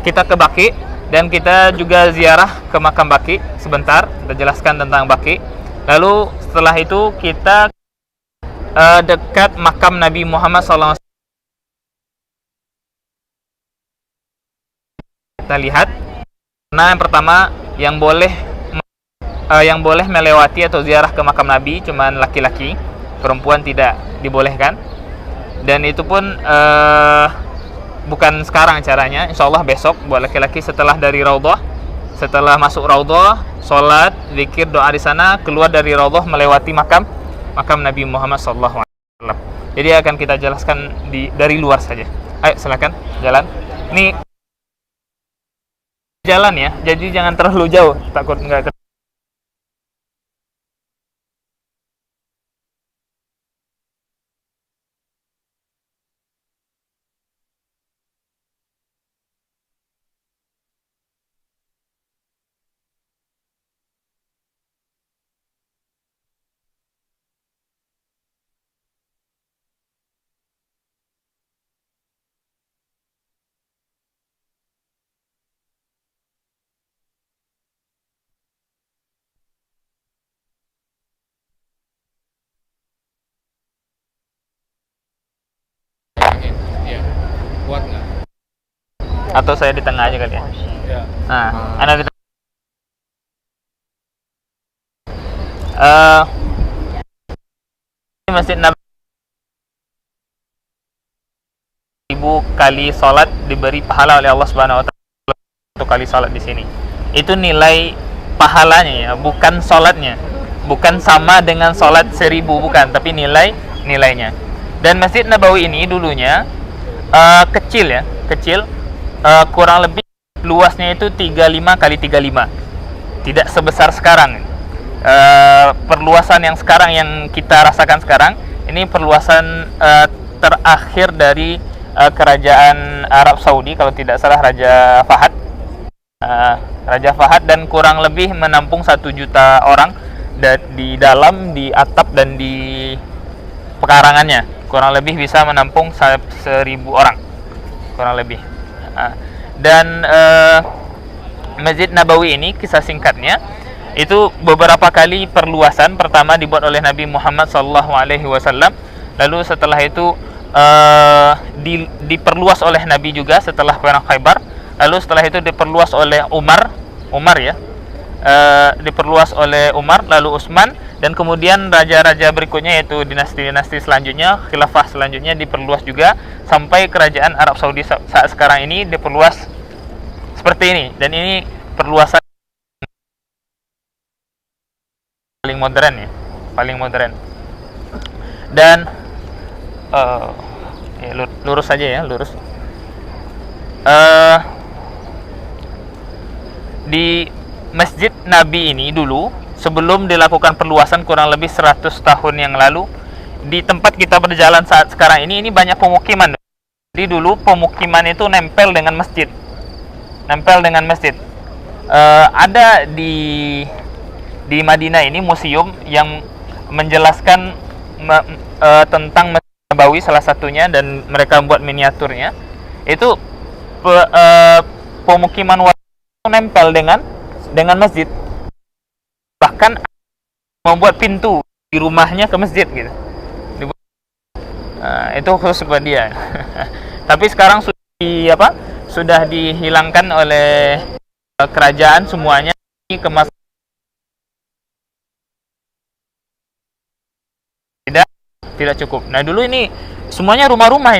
kita ke Baqi dan kita juga ziarah ke makam Baqi sebentar, kita jelaskan tentang Baqi. Lalu setelah itu kita dekat makam Nabi Muhammad SAW. Kita lihat. Nah, yang pertama yang boleh melewati atau ziarah ke makam Nabi cuman laki-laki, perempuan tidak dibolehkan. Dan itu pun bukan sekarang caranya, insya Allah besok buat laki-laki setelah dari Raudhah, setelah masuk Raudhah, sholat, zikir, doa di sana, keluar dari Raudhah melewati makam Nabi Muhammad SAW. Jadi akan kita jelaskan dari luar saja. Ayo silakan jalan. Ini jalan ya, jadi jangan terlalu jauh, takut nggak. Kuat nggak? Atau saya di tengah aja kali ya. Ya. Nah, Anda di tengah. Masjid Nabi 1000 kali sholat diberi pahala oleh Allah Subhanahu Wa Taala 1 kali sholat di sini. Itu nilai pahalanya ya, bukan sholatnya, bukan sama dengan sholat 1000, bukan, tapi nilainya. Dan Masjid Nabawi ini dulunya kecil ya, kurang lebih luasnya itu 35 kali 35, tidak sebesar sekarang. Perluasan yang sekarang yang kita rasakan sekarang ini perluasan terakhir dari kerajaan Arab Saudi, kalau tidak salah Raja Fahad, dan kurang lebih menampung 1 juta orang di dalam, di atap dan di pekarangannya. Kurang lebih bisa menampung 1000 orang kurang lebih. Dan Masjid Nabawi ini, kisah singkatnya, itu beberapa kali perluasan. Pertama dibuat oleh Nabi Muhammad SAW, lalu setelah itu diperluas oleh Nabi juga setelah perang Khaybar, lalu setelah itu diperluas oleh Umar ya, diperluas oleh Umar, lalu Utsman, dan kemudian raja-raja berikutnya, yaitu dinasti-dinasti selanjutnya, khilafah selanjutnya diperluas juga sampai kerajaan Arab Saudi saat sekarang ini diperluas seperti ini. Dan ini perluasan paling modern ya, paling modern. Dan lurus saja ya, lurus. Di Masjid Nabi ini dulu, sebelum dilakukan perluasan kurang lebih 100 tahun yang lalu, di tempat kita berjalan saat sekarang ini banyak pemukiman. Jadi dulu pemukiman itu nempel dengan masjid. Ada di Madinah ini museum yang menjelaskan tentang Masjid Nabawi salah satunya, dan mereka membuat miniaturnya. Itu pemukiman warga nempel dengan masjid. Bahkan membuat pintu di rumahnya ke masjid gitu. Itu khusus buat dia. Tapi sekarang sudah dihilangkan oleh kerajaan semuanya, kemas tidak cukup. Nah, dulu ini semuanya rumah-rumah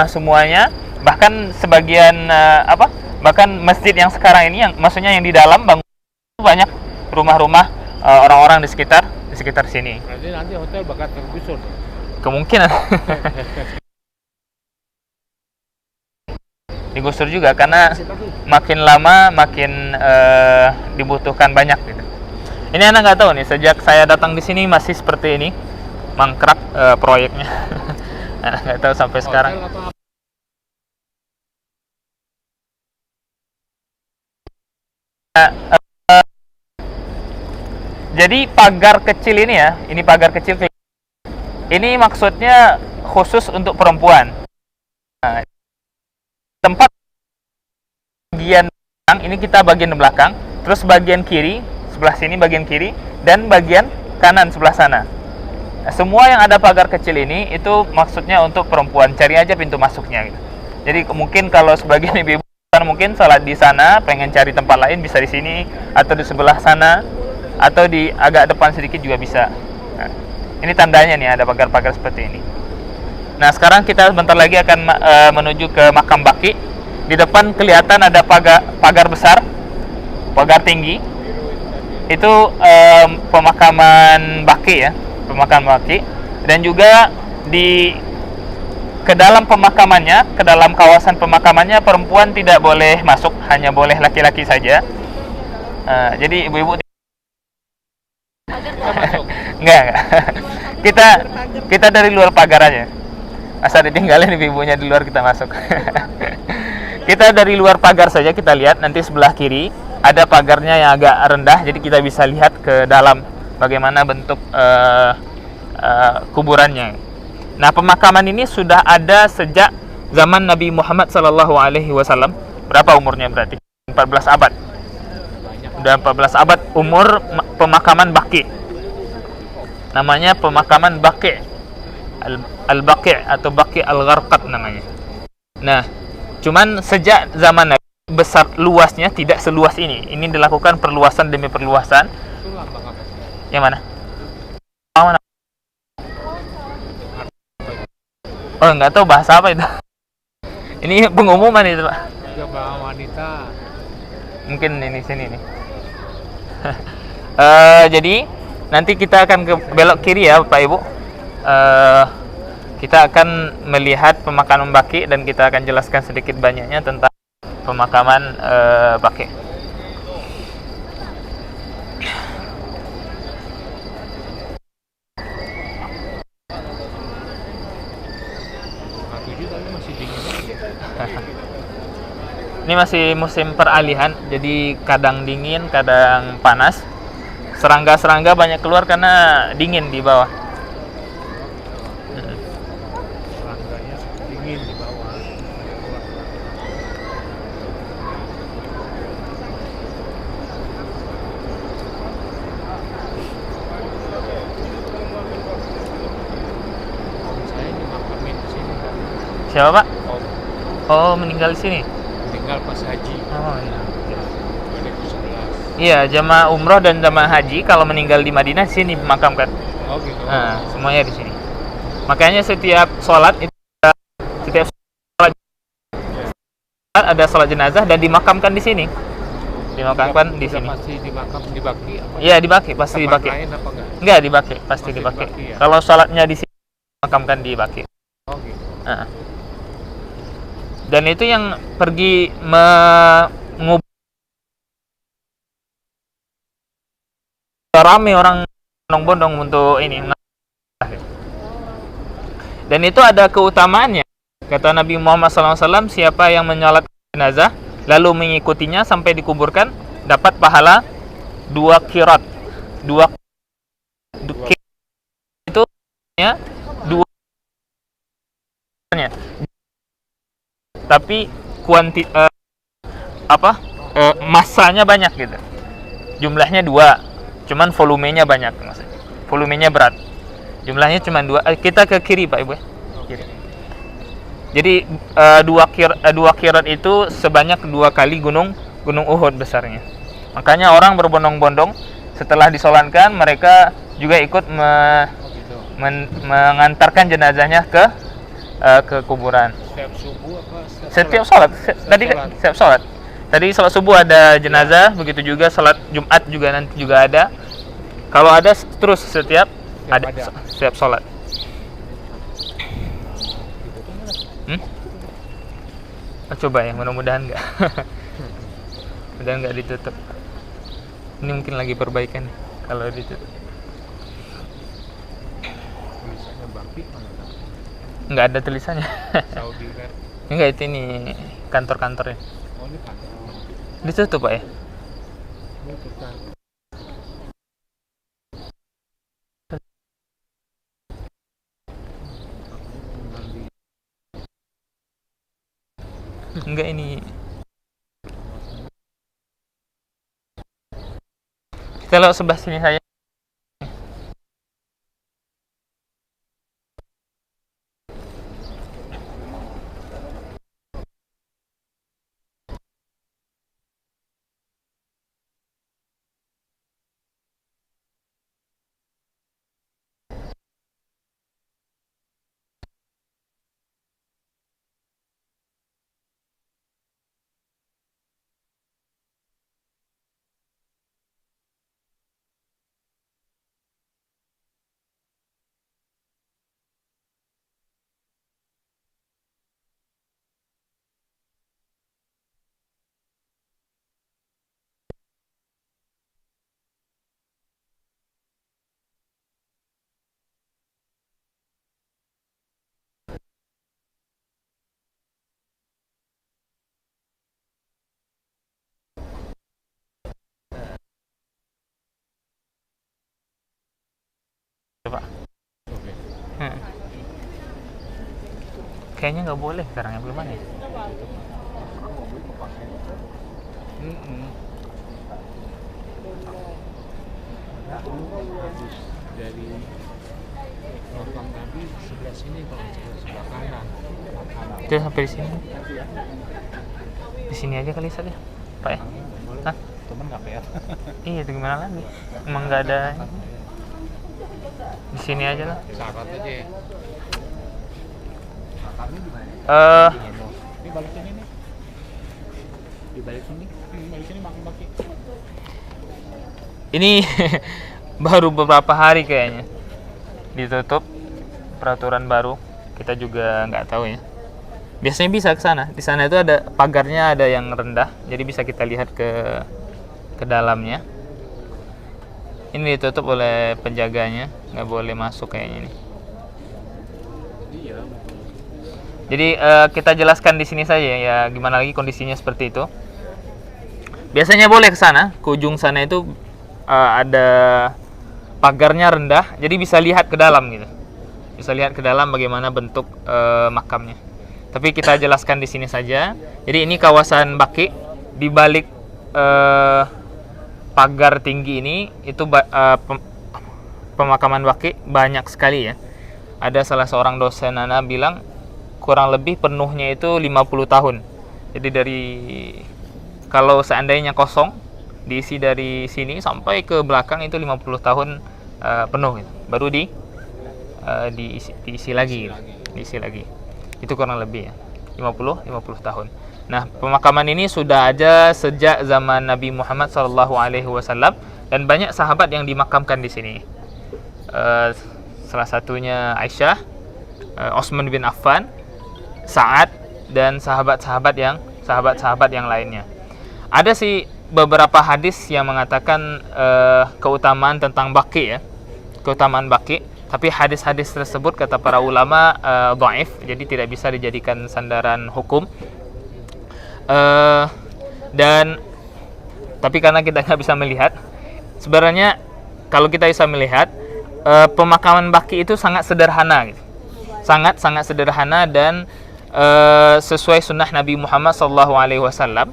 semuanya, bahkan sebagian bahkan masjid yang sekarang ini, yang maksudnya yang di dalam bangun, banyak rumah-rumah orang-orang di sekitar sini. Berarti nanti hotel bakal tergusur. Kemungkinan digusur juga, karena makin lama makin dibutuhkan banyak gitu. Ini anak nggak tahu nih, sejak saya datang di sini masih seperti ini, mangkrak proyeknya. Anak nggak tahu sampai sekarang. Jadi pagar kecil ini ya, ini pagar kecil ini maksudnya khusus untuk perempuan. Nah, tempat belakang, ini kita bagian belakang, terus bagian kiri sebelah sini bagian kiri, dan bagian kanan sebelah sana. Nah, semua yang ada pagar kecil ini itu maksudnya untuk perempuan, cari aja pintu masuknya gitu. Jadi mungkin kalau sebagian ibu-ibu mungkin salat di sana, pengen cari tempat lain bisa di sini atau di sebelah sana atau di agak depan sedikit juga bisa. Nah, ini tandanya nih ada pagar-pagar seperti ini. Nah, sekarang kita sebentar lagi akan menuju ke makam Baqi. Di depan kelihatan ada pagar besar, pagar tinggi. Itu pemakaman Baqi ya, pemakaman Baqi. Dan juga ke dalam pemakamannya, ke dalam kawasan pemakamannya perempuan tidak boleh masuk, hanya boleh laki-laki saja. Jadi ibu-ibu enggak. Kita dari luar pagar aja. Asal ditinggalin ibu-ibunya di luar, kita masuk. Kita dari luar pagar saja, kita lihat nanti sebelah kiri ada pagarnya yang agak rendah, jadi kita bisa lihat ke dalam bagaimana bentuk kuburannya. Nah, pemakaman ini sudah ada sejak zaman Nabi Muhammad SAW. Berapa umurnya berarti? 14 abad. Udah 14 abad umur pemakaman Baqi. Namanya pemakaman Baqi. Al-Baqi atau Baqi Al-Gharqad namanya. Nah, cuman sejak zaman Nabi besar luasnya tidak seluas ini. Ini dilakukan perluasan demi perluasan. Yang mana? Oh, mana? Oh, nggak tahu bahasa apa itu. Ini pengumuman itu, Pak. Wanita. Mungkin ini sini nih. Jadi nanti kita akan belok kiri ya, Pak Ibu. Kita akan melihat pemakaman Baqi dan kita akan jelaskan sedikit banyaknya tentang pemakaman Baqi. Ini masih musim peralihan, jadi kadang dingin, kadang panas. Serangga-serangga banyak keluar karena dingin di bawah. Serangganya dingin di bawah. Saya dimakamin di sini kan. Siapa, Pak? Oh, Oh, meninggal di sini. tinggal pas haji. Oh iya. 2011. Iya, jamaah umroh dan jamaah haji kalau meninggal di Madinah sini dimakamkan. Oh gitu. Nah, semuanya di sini. Makanya setiap sholat itu ada sholat jenazah dan dimakamkan di sini. Dimakamkan di sini. Pasti dimakam di Baqi apa? Iya, di Baqi, pasti di Tempat Baqi. lain apa enggak? Enggak, di Baqi, pasti Pasti di di Baqi. Baqi, ya? Kalau sholatnya di sini dimakamkan di Baqi. Oh gitu. Nah. Dan itu yang pergi mengubur rame orang bondong-bondong untuk ini. Dan itu ada keutamaannya. Kata Nabi Muhammad SAW, siapa yang menyolatkan jenazah lalu mengikutinya sampai dikuburkan dapat pahala 2 qirat. 2 itu ya 2 nya. Tapi masanya banyak gitu. Jumlahnya 2, cuman volumenya banyak maksudnya. Volumenya berat. Jumlahnya cuma 2. Kita ke kiri, Pak Ibu ya. Kiri. Jadi 2 qirat itu sebanyak 2 kali gunung Uhud besarnya. Makanya orang berbondong-bondong setelah disolatkan mereka juga ikut mengantarkan jenazahnya ke kuburan. Setiap subuh apa? Setiap sholat. Setiap sholat. Tadi sholat subuh ada jenazah, begitu juga sholat Jumat juga nanti juga ada. Kalau ada terus setiap sholat. Coba ya, mudah-mudahan enggak. Mudah-mudahan enggak ditutup. Ini mungkin lagi perbaikan kalau ditutup. Tulisannya Baqi mana? Enggak ada tulisannya. Saudi kan. Enggak, itu ini kantor-kantornya. Oh ini kantor. Ditutup, Pak ya? Ini bukan. Enggak, ini Kita lewat sebelah sini saja. Pak. Oke. Hmm. Kayaknya nggak boleh sekarang ya, belum ada ya? Habis dari makam Nabi sebelah sini, kalau sebelah kanan. Itu sampai di sini. Di sini aja kali saja, Pak ya? Hah? Temen nggak ya? Iya, itu gimana lagi? Emang nggak ada. Di sini aja lah. Syarat aja ya. Makamnya di mana? Ini balik sini nih. Di balik sini. Balik sini makam Baki. Ini baru beberapa hari kayaknya ditutup, peraturan baru. Kita juga nggak tahu ya. Biasanya bisa ke sana. Di sana itu ada pagarnya, ada yang rendah, jadi bisa kita lihat ke dalamnya. Ini ditutup oleh penjaganya, nggak boleh masuk kayaknya ini. Iya. Jadi kita jelaskan di sini saja ya, gimana lagi kondisinya seperti itu. Biasanya boleh ke sana, ke ujung sana itu ada pagarnya rendah, jadi bisa lihat ke dalam gitu. Bisa lihat ke dalam bagaimana bentuk makamnya. Tapi kita jelaskan di sini saja. Jadi ini kawasan Baki, di balik pagar tinggi ini itu pemakaman Baki banyak sekali ya. Ada salah seorang dosen Ana bilang kurang lebih penuhnya itu 50 tahun. Jadi dari kalau seandainya kosong, diisi dari sini sampai ke belakang itu 50 tahun penuh gitu. Baru diisi lagi gitu. Diisi lagi. Itu kurang lebih ya. 50 tahun. Nah, pemakaman ini sudah ada sejak zaman Nabi Muhammad SAW dan banyak sahabat yang dimakamkan di sini. Salah satunya Aisyah, Utsman bin Affan, Sa'ad, dan sahabat-sahabat yang lainnya. Ada sih beberapa hadis yang mengatakan keutamaan tentang Baki ya, keutamaan Baki. Tapi hadis-hadis tersebut kata para ulama dhaif, jadi tidak bisa dijadikan sandaran hukum. Dan tapi karena kita nggak bisa melihat, sebenarnya kalau kita bisa melihat pemakaman Baki itu sangat sederhana gitu. Sangat sederhana dan sesuai sunnah Nabi Muhammad SAW.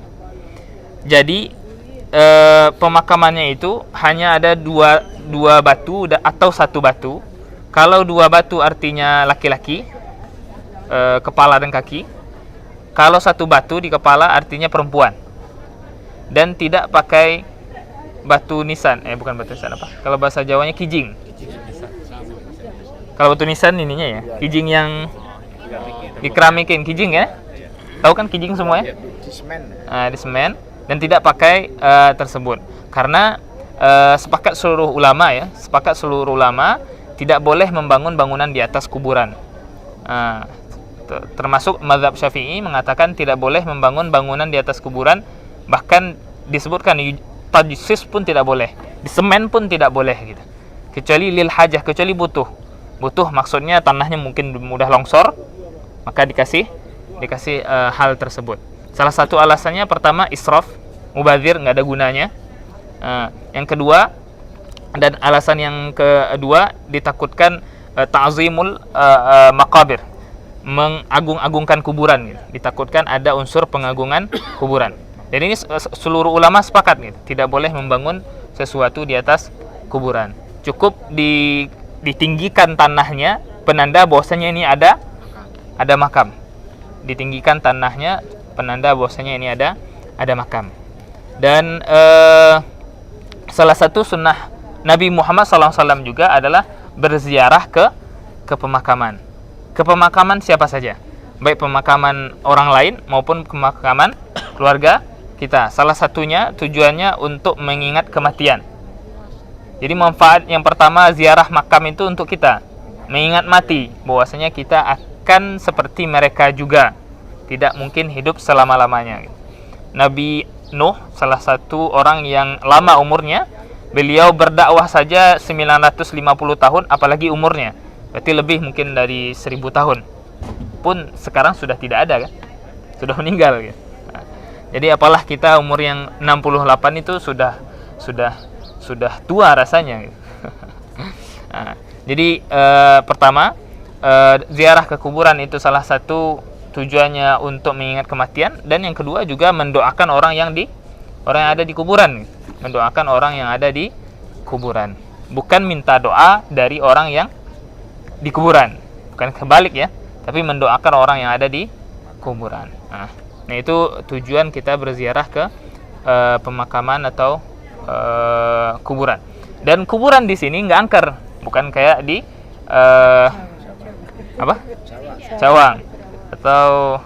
Jadi pemakamannya itu hanya ada dua batu atau satu batu. Kalau dua batu artinya laki-laki, kepala dan kaki. Kalau satu batu di kepala artinya perempuan. Dan tidak pakai batu nisan. Bukan batu nisan apa? Kalau bahasa Jawanya kijing. Kalau batu nisan ininya ya, kijing yang dikeramikin, kijing ya. Tahu kan kijing semua ya? Di semen. Dan tidak pakai tersebut. Karena sepakat seluruh ulama tidak boleh membangun bangunan di atas kuburan. Termasuk mazhab Syafi'i mengatakan tidak boleh membangun bangunan di atas kuburan, bahkan disebutkan tajsis pun tidak boleh, di semen pun tidak boleh gitu. Kecuali lil hajah, kecuali butuh maksudnya tanahnya mungkin mudah longsor, maka dikasih hal tersebut. Salah satu alasannya pertama israf, mubazir, nggak ada gunanya. Yang kedua, dan alasan yang kedua ditakutkan ta'zimul maqabir, mengagung-agungkan kuburan gitu. Ditakutkan ada unsur pengagungan kuburan. Dan ini seluruh ulama sepakat gitu, tidak boleh membangun sesuatu di atas kuburan. Cukup ditinggikan tanahnya, penanda bahwasanya ini ada makam. Ditinggikan tanahnya, penanda bahwasanya ini ada makam. Dan salah satu sunnah Nabi Muhammad SAW juga adalah berziarah ke pemakaman. Ke pemakaman siapa saja, baik pemakaman orang lain maupun pemakaman keluarga kita. Salah satunya tujuannya untuk mengingat kematian. Jadi manfaat yang pertama ziarah makam itu untuk kita mengingat mati, bahwasanya kita akan seperti mereka juga, tidak mungkin hidup selama-lamanya. Nabi Nuh, salah satu orang yang lama umurnya, beliau berdakwah saja 950 tahun, apalagi umurnya. Berarti lebih mungkin dari 1000 tahun. Pun sekarang sudah tidak ada kan? Sudah meninggal kan? Nah, jadi apalah kita umur yang 68 itu sudah tua rasanya. Nah, jadi pertama ziarah ke kuburan itu salah satu tujuannya untuk mengingat kematian, dan yang kedua juga mendoakan orang yang ada di kuburan. Mendoakan orang yang ada di kuburan, bukan minta doa dari orang yang di kuburan, bukan kebalik ya, tapi mendoakan orang yang ada di kuburan. Nah itu tujuan kita berziarah ke pemakaman atau kuburan. Dan kuburan di sini nggak angker, bukan kayak di Cawang atau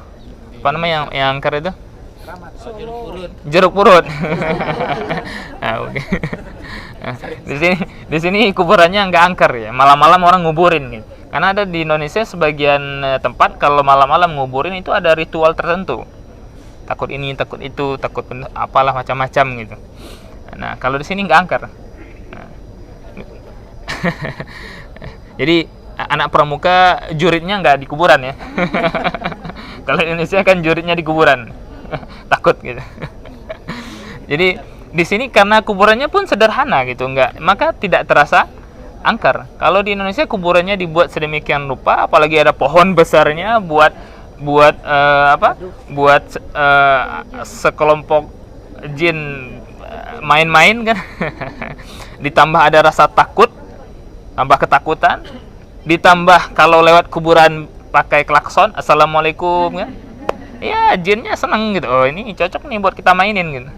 apa namanya yang angker itu, jeruk purut. Nah, okay. Nah, di sini kuburannya nggak angker ya, malam-malam orang nguburin gitu. Karena ada di Indonesia sebagian tempat kalau malam-malam nguburin itu ada ritual tertentu, takut ini takut itu, takut apalah macam-macam gitu. Nah kalau di sini nggak angker. Nah. Jadi anak pramuka juritnya nggak di kuburan ya. Kalau di Indonesia kan juritnya di kuburan. Takut gitu. Jadi di sini karena kuburannya pun sederhana gitu, maka tidak terasa angker. Kalau di Indonesia kuburannya dibuat sedemikian rupa, apalagi ada pohon besarnya buat sekelompok jin main-main kan. Ditambah ada rasa takut, tambah ketakutan, ditambah kalau lewat kuburan pakai klakson assalamualaikum kan. Ya jinnya seneng gitu, oh ini cocok nih buat kita mainin gitu.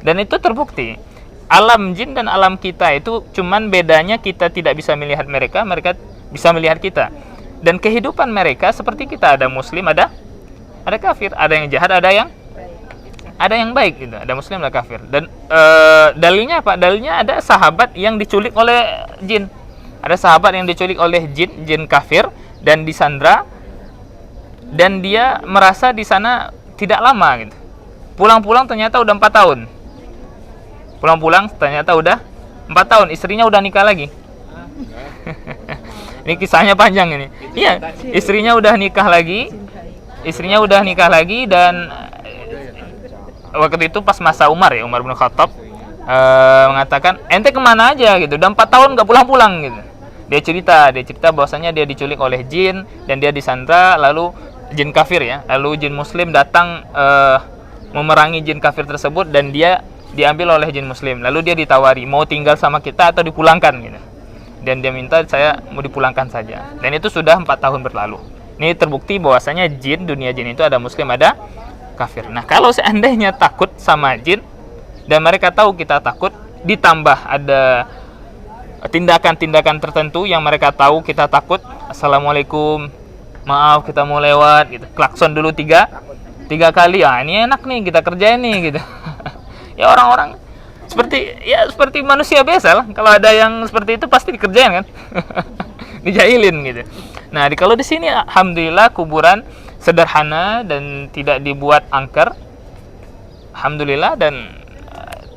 Dan itu terbukti alam jin dan alam kita itu cuman bedanya kita tidak bisa melihat mereka, mereka bisa melihat kita. Dan kehidupan mereka seperti kita, ada muslim, ada kafir, ada yang jahat, ada yang baik gitu, ada muslim, ada kafir. Dan dalilnya apa? Dalilnya ada sahabat yang diculik oleh jin. Ada sahabat yang diculik oleh jin kafir dan disandra, dan dia merasa di sana tidak lama gitu. Pulang-pulang ternyata udah 4 tahun. Pulang-pulang ternyata udah 4 tahun, istrinya udah nikah lagi. Ini kisahnya panjang ini. Iya, istrinya udah nikah lagi. Dan waktu itu pas masa Umar bin Khattab mengatakan, ente kemana aja gitu, udah 4 tahun gak pulang-pulang gitu. Dia cerita bahwasanya dia diculik oleh jin dan dia disandra, lalu jin kafir ya, lalu jin muslim datang memerangi jin kafir tersebut dan dia diambil oleh jin muslim. Lalu dia ditawari mau tinggal sama kita atau dipulangkan gitu. Dan dia minta saya mau dipulangkan saja. Dan itu sudah 4 tahun berlalu. Ini terbukti bahwasanya dunia jin itu ada muslim, ada kafir. Nah, kalau seandainya takut sama jin dan mereka tahu kita takut, ditambah ada tindakan-tindakan tertentu yang mereka tahu kita takut, assalamualaikum, maaf kita mau lewat gitu, klakson dulu tiga kali, ini enak nih kita kerjain nih gitu. Ya orang-orang seperti manusia biasa lah, kalau ada yang seperti itu pasti dikerjain kan. Dijailin gitu. Nah kalau di sini alhamdulillah kuburan sederhana dan tidak dibuat angker, alhamdulillah, dan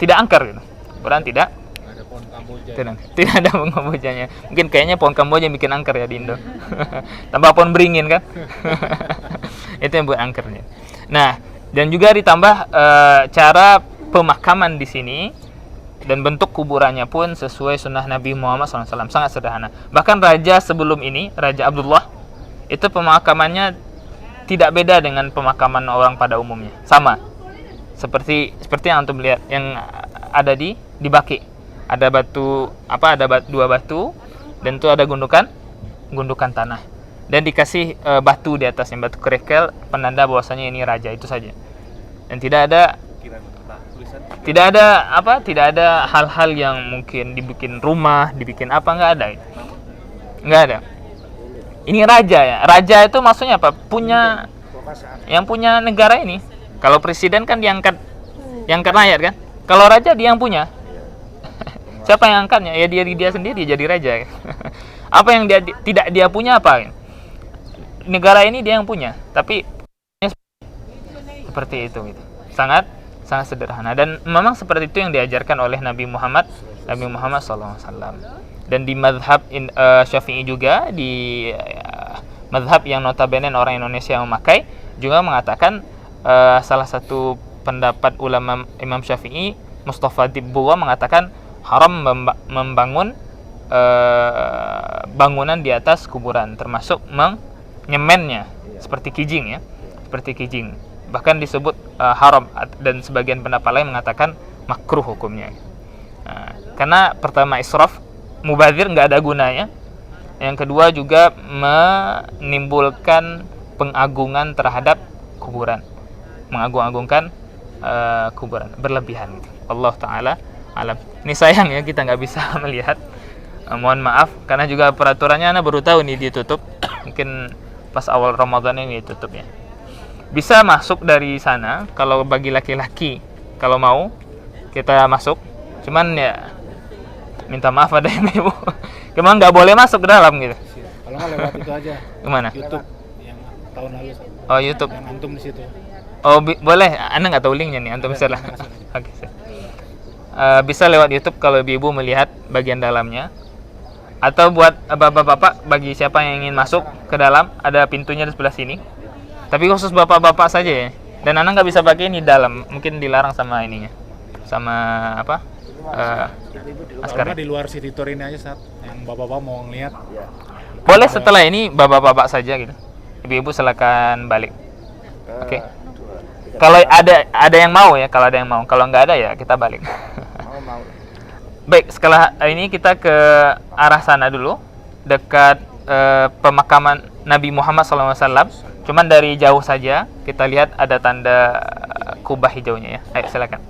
tidak angker gitu. Kuburan tidak ada pohon kambojanya. Mungkin kayaknya pohon kamboja yang bikin angker ya di Indo. Tambah pohon beringin kan. Itu yang buat angkernya. Nah, dan juga ditambah cara pemakaman di sini dan bentuk kuburannya pun sesuai sunnah Nabi Muhammad SAW, sangat sederhana. Bahkan raja sebelum ini, Raja Abdullah, itu pemakamannya tidak beda dengan pemakaman orang pada umumnya, sama seperti yang antum lihat, yang ada di Baqi. Ada batu dua batu, dan itu ada gundukan tanah. Dan dikasih batu di atasnya, batu kerikil, penanda bahwasanya ini raja, itu saja. Dan tidak ada hal-hal yang mungkin dibikin rumah, dibikin apa, nggak ada. Ini raja ya. Raja itu maksudnya apa? Yang punya negara ini. Kalau presiden kan diangkat rakyat kan. Kalau raja dia yang punya. Siapa yang angkatnya? Ya dia sendiri jadi raja. Apa yang tidak dia punya apa? Negara ini dia yang punya, tapi seperti itu gitu. Sangat sederhana, dan memang seperti itu yang diajarkan oleh Nabi Muhammad SAW. Dan di mazhab Syafi'i juga, di mazhab yang notabene orang Indonesia yang memakai, juga mengatakan salah satu pendapat ulama Imam Syafi'i, Mustafa Dibbuwa, mengatakan haram membangun bangunan di atas kuburan, termasuk menyemennya seperti kijing. Bahkan disebut haram, dan sebagian pendapat lain mengatakan makruh hukumnya. Karena pertama israf, mubazir, nggak ada gunanya. Yang kedua juga menimbulkan pengagungan terhadap kuburan, mengagung-agungkan kuburan berlebihan. Allah Ta'ala alam. Ini sayang ya kita nggak bisa melihat. Mohon maaf, karena juga peraturannya Anda baru tahu nih ditutup. Mungkin pas awal Ramadan ini ditutup ya. Bisa masuk dari sana kalau bagi laki-laki, kalau mau kita masuk. Cuman ya minta maaf ada ibu. Cuman nggak boleh masuk ke dalam gitu. Kalau nggak lewat itu aja. Kemana? YouTube yang tahun lalu. Oh, YouTube. Yang antum di situ. Oh, boleh. Anda nggak tahu linknya nih, antum bisa lah. Oke. Bisa lewat YouTube kalau ibu melihat bagian dalamnya. Atau buat bapak-bapak, bagi siapa yang ingin masuk ke dalam, ada pintunya di sebelah sini. Tapi khusus bapak-bapak saja ya. Dan Anda nggak bisa pakai ini dalam, mungkin dilarang sama ininya, sama apa? Askar. Di luar city tour ini aja saat yang bapak-bapak mau ngeliat. Boleh setelah ini bapak-bapak saja gitu. Ibu-ibu silakan balik. Oke. Kalau ada yang mau ya, kalau nggak ada ya kita balik. Baik, setelah ini kita ke arah sana dulu, dekat pemakaman Nabi Muhammad SAW. Cuman dari jauh saja kita lihat ada tanda kubah hijaunya ya. Ayo silakan.